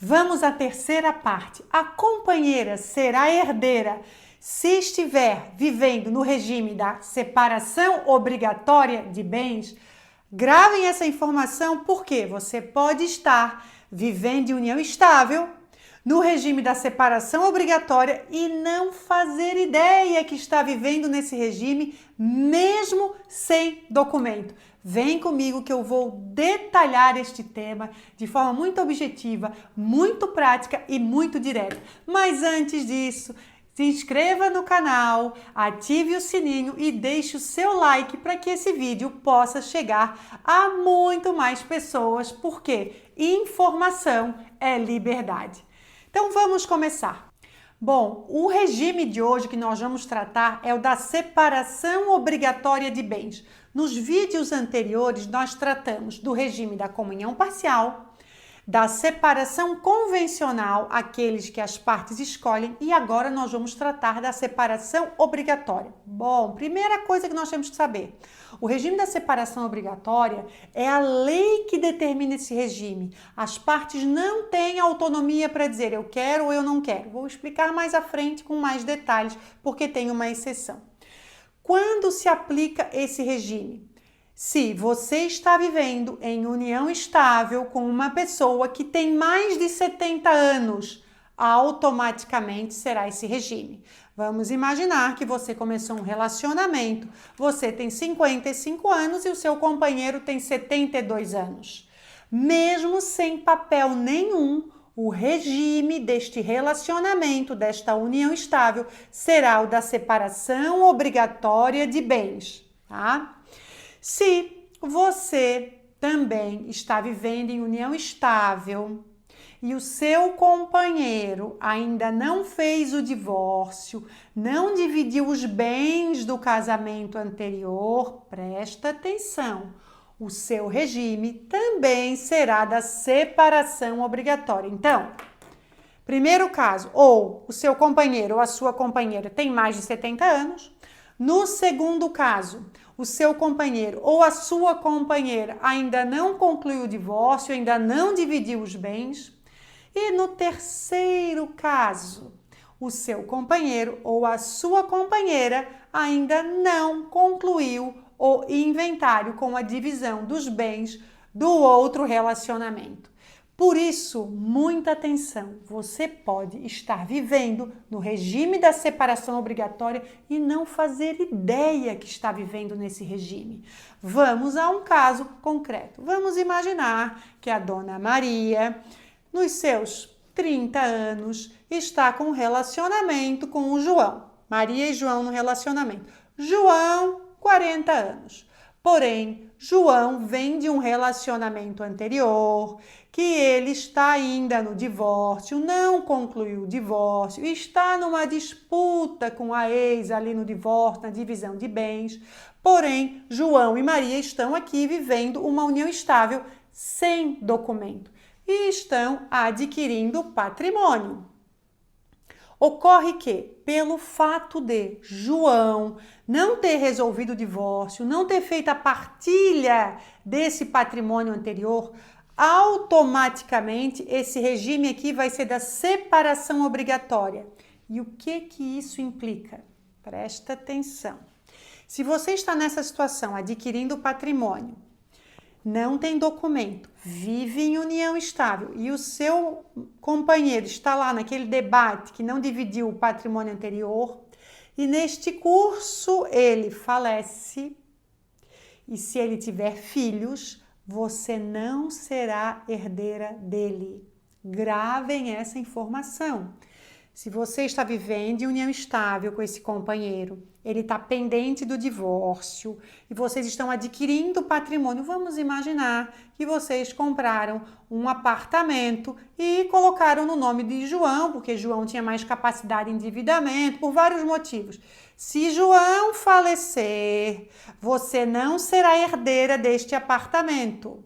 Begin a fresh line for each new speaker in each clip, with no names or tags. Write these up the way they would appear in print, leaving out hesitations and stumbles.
Vamos à terceira parte. A companheira será herdeira se estiver vivendo no regime da separação obrigatória de bens. Gravem essa informação porque você pode estar vivendo em união estável no regime da separação obrigatória e não fazer ideia que está vivendo nesse regime, mesmo sem documento. Vem comigo que eu vou detalhar este tema de forma muito objetiva, muito prática e muito direta. Mas antes disso, se inscreva no canal, ative o sininho e deixe o seu like para que esse vídeo possa chegar a muito mais pessoas, porque informação é liberdade. Então vamos começar. Bom, o regime de hoje que nós vamos tratar é o da separação obrigatória de bens. Nos vídeos anteriores nós tratamos do regime da comunhão parcial, da separação convencional, aqueles que as partes escolhem, e agora nós vamos tratar da separação obrigatória. Bom, primeira coisa que nós temos que saber, o regime da separação obrigatória é a lei que determina esse regime. As partes não têm autonomia para dizer eu quero ou eu não quero. Vou explicar mais à frente com mais detalhes, porque tem uma exceção. Quando se aplica esse regime? Se você está vivendo em união estável com uma pessoa que tem mais de 70 anos, automaticamente será esse regime. Vamos imaginar que você começou um relacionamento, você tem 55 anos e o seu companheiro tem 72 anos. Mesmo sem papel nenhum, o regime deste relacionamento, desta união estável, será o da separação obrigatória de bens, tá? Se você também está vivendo em união estável e o seu companheiro ainda não fez o divórcio, não dividiu os bens do casamento anterior, presta atenção, o seu regime também será da separação obrigatória. Então, primeiro caso, ou o seu companheiro ou a sua companheira tem mais de 70 anos. No segundo caso, o seu companheiro ou a sua companheira ainda não concluiu o divórcio, ainda não dividiu os bens. E no terceiro caso, o seu companheiro ou a sua companheira ainda não concluiu o inventário com a divisão dos bens do outro relacionamento. Por isso, muita atenção, você pode estar vivendo no regime da separação obrigatória e não fazer ideia que está vivendo nesse regime. Vamos a um caso concreto. Vamos imaginar que a dona Maria, nos seus 30 anos, está com um relacionamento com o João. Maria e João no relacionamento. João, 40 anos. Porém, João vem de um relacionamento anterior, que ele está ainda no divórcio, não concluiu o divórcio, está numa disputa com a ex ali no divórcio, na divisão de bens. Porém, João e Maria estão aqui vivendo uma união estável sem documento e estão adquirindo patrimônio. Ocorre que, pelo fato de João não ter resolvido o divórcio, não ter feito a partilha desse patrimônio anterior, automaticamente esse regime aqui vai ser da separação obrigatória. E o que isso implica? Presta atenção. Se você está nessa situação, adquirindo patrimônio, não tem documento, vive em união estável e o seu companheiro está lá naquele debate que não dividiu o patrimônio anterior e neste curso ele falece e se ele tiver filhos, você não será herdeira dele. Gravem essa informação. Se você está vivendo em união estável com esse companheiro, ele está pendente do divórcio e vocês estão adquirindo patrimônio, vamos imaginar que vocês compraram um apartamento e colocaram no nome de João, porque João tinha mais capacidade de endividamento, por vários motivos. Se João falecer, você não será herdeira deste apartamento.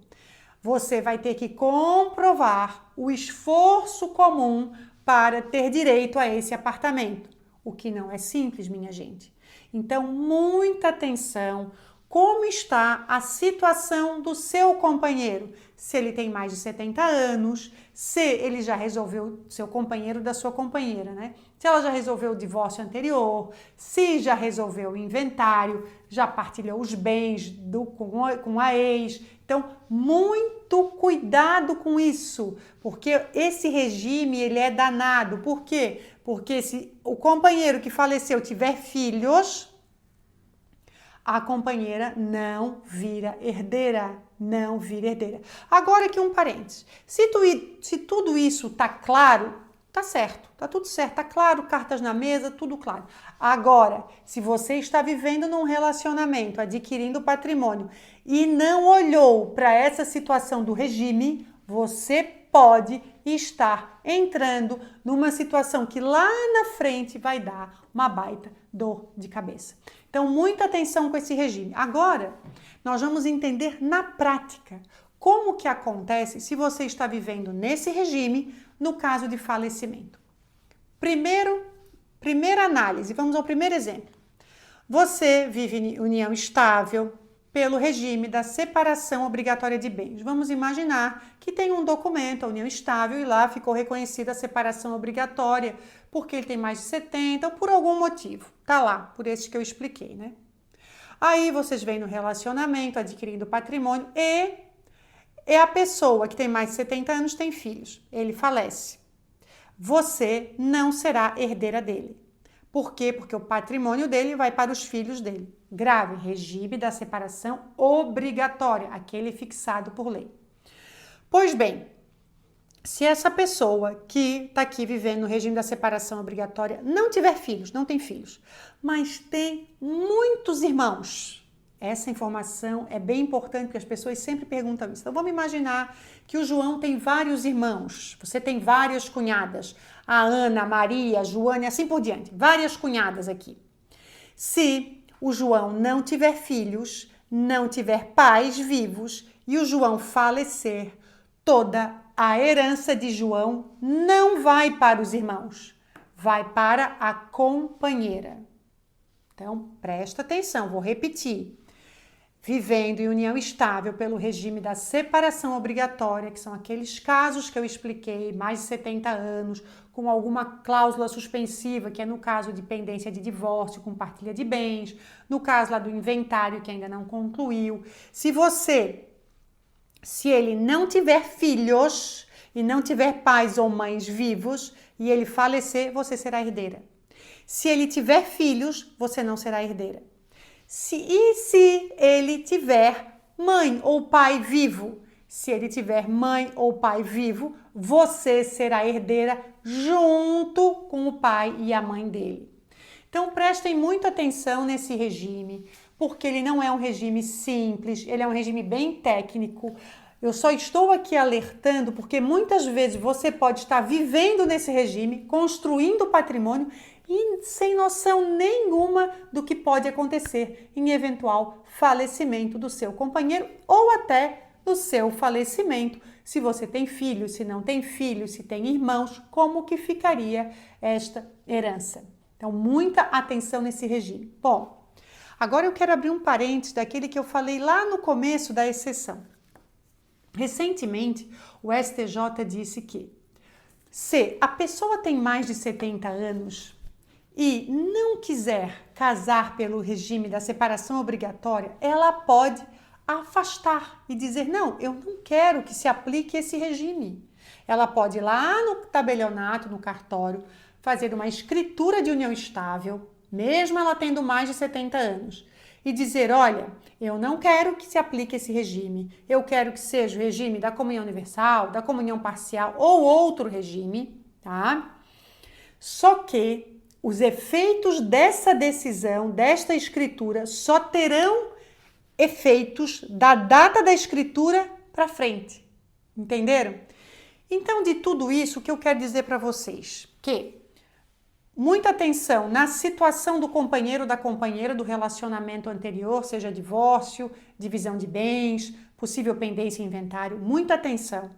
Você vai ter que comprovar o esforço comum para ter direito a esse apartamento, o que não é simples, minha gente. Então, muita atenção como está a situação do seu companheiro. Se ele tem mais de 70 anos, se ele já resolveu, seu companheiro da sua companheira, né? Se ela já resolveu o divórcio anterior, se já resolveu o inventário, já partilhou os bens com a ex. Então, muito cuidado com isso, porque esse regime ele é danado. Por quê? Porque se o companheiro que faleceu tiver filhos, a companheira não vira herdeira, não vira herdeira. Agora aqui um parênteses, se tudo isso tá claro, tá certo, tá tudo certo, tá claro, cartas na mesa, tudo claro. Agora, se você está vivendo num relacionamento, adquirindo patrimônio e não olhou para essa situação do regime, você pode estar entrando numa situação que lá na frente vai dar uma baita dor de cabeça. Então, muita atenção com esse regime. Agora, nós vamos entender na prática como que acontece se você está vivendo nesse regime no caso de falecimento. Primeira análise, vamos ao primeiro exemplo. Você vive em união estável pelo regime da separação obrigatória de bens. Vamos imaginar que tem um documento, a união estável, e lá ficou reconhecida a separação obrigatória porque ele tem mais de 70 ou por algum motivo. Tá lá, por esse que eu expliquei, né? Aí vocês vêm no relacionamento, adquirindo patrimônio e é a pessoa que tem mais de 70 anos, tem filhos. Ele falece. Você não será herdeira dele. Por quê? Porque o patrimônio dele vai para os filhos dele. Grave, regime da separação obrigatória, aquele fixado por lei. Pois bem, se essa pessoa que está aqui vivendo no regime da separação obrigatória não tiver filhos, não tem filhos, mas tem muitos irmãos, essa informação é bem importante porque as pessoas sempre perguntam isso. Então vamos imaginar que o João tem vários irmãos, você tem várias cunhadas, a Ana, a Maria, a Joana e assim por diante, várias cunhadas aqui. Se o João não tiver filhos, não tiver pais vivos e o João falecer, toda a herança de João não vai para os irmãos, vai para a companheira. Então, presta atenção, vou repetir. Vivendo em união estável pelo regime da separação obrigatória, que são aqueles casos que eu expliquei, mais de 70 anos, com alguma cláusula suspensiva, que é no caso de pendência de divórcio, com partilha de bens, no caso lá do inventário, que ainda não concluiu. Se ele não tiver filhos e não tiver pais ou mães vivos e ele falecer, você será herdeira. Se ele tiver filhos, você não será herdeira. Se ele tiver mãe ou pai vivo? Se ele tiver mãe ou pai vivo, você será herdeira junto com o pai e a mãe dele. Então prestem muita atenção nesse regime, porque ele não é um regime simples, ele é um regime bem técnico. Eu só estou aqui alertando porque muitas vezes você pode estar vivendo nesse regime, construindo patrimônio e sem noção nenhuma do que pode acontecer em eventual falecimento do seu companheiro ou até do seu falecimento. Se você tem filhos, se não tem filhos, se tem irmãos, como que ficaria esta herança? Então, muita atenção nesse regime. Bom, agora eu quero abrir um parênteses daquele que eu falei lá no começo da exceção. Recentemente, o STJ disse que se a pessoa tem mais de 70 anos e não quiser casar pelo regime da separação obrigatória, ela pode afastar e dizer, não, eu não quero que se aplique esse regime. Ela pode ir lá no tabelionato, no cartório, fazer uma escritura de união estável, mesmo ela tendo mais de 70 anos, e dizer, olha, eu não quero que se aplique esse regime, eu quero que seja o regime da comunhão universal, da comunhão parcial ou outro regime, tá? Só que os efeitos dessa decisão, desta escritura, só terão efeitos da data da escritura para frente. Entenderam? Então, de tudo isso, o que eu quero dizer para vocês? Que muita atenção na situação do companheiro ou da companheira do relacionamento anterior, seja divórcio, divisão de bens, possível pendência em inventário, muita atenção.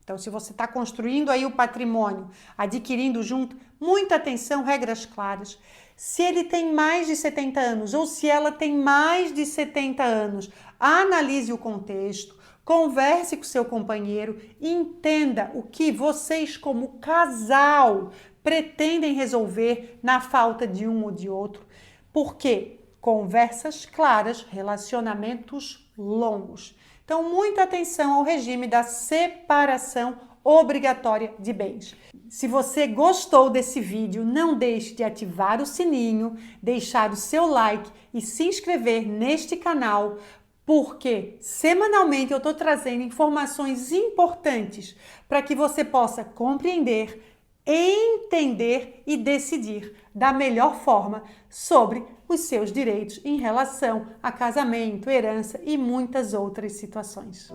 Então, se você está construindo aí o patrimônio, adquirindo junto, muita atenção, regras claras. Se ele tem mais de 70 anos ou se ela tem mais de 70 anos, analise o contexto, converse com seu companheiro e entenda o que vocês, como casal, pretendem resolver na falta de um ou de outro. Por quê? Conversas claras, relacionamentos longos. Então, muita atenção ao regime da separação obrigatória de bens. Se você gostou desse vídeo, não deixe de ativar o sininho, deixar o seu like e se inscrever neste canal, porque semanalmente eu estou trazendo informações importantes para que você possa compreender, entender e decidir da melhor forma sobre os seus direitos em relação a casamento, herança e muitas outras situações.